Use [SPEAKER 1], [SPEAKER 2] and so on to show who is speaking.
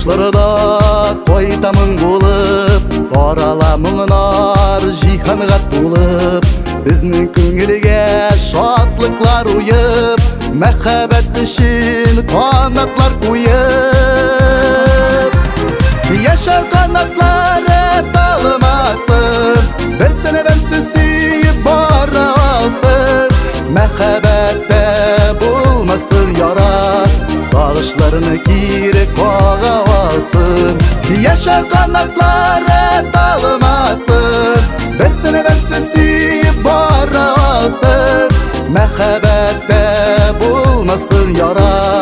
[SPEAKER 1] Кышларда кайтамын булып, тарала мұңынар жиһанға толып. Безнең күңелгә шатлыклар уеп, мәхәббәт өчен канатлар куеп. Яшә канатлары талмасын, берсене берсе сөеп бара алсын. Мәхәббәттә булмасын яра, сагышларны кире кага алсын. Яшә канатлары талмасын, берсене берсе сөеп бара алсын. Мәхәббәттә булмасын яра,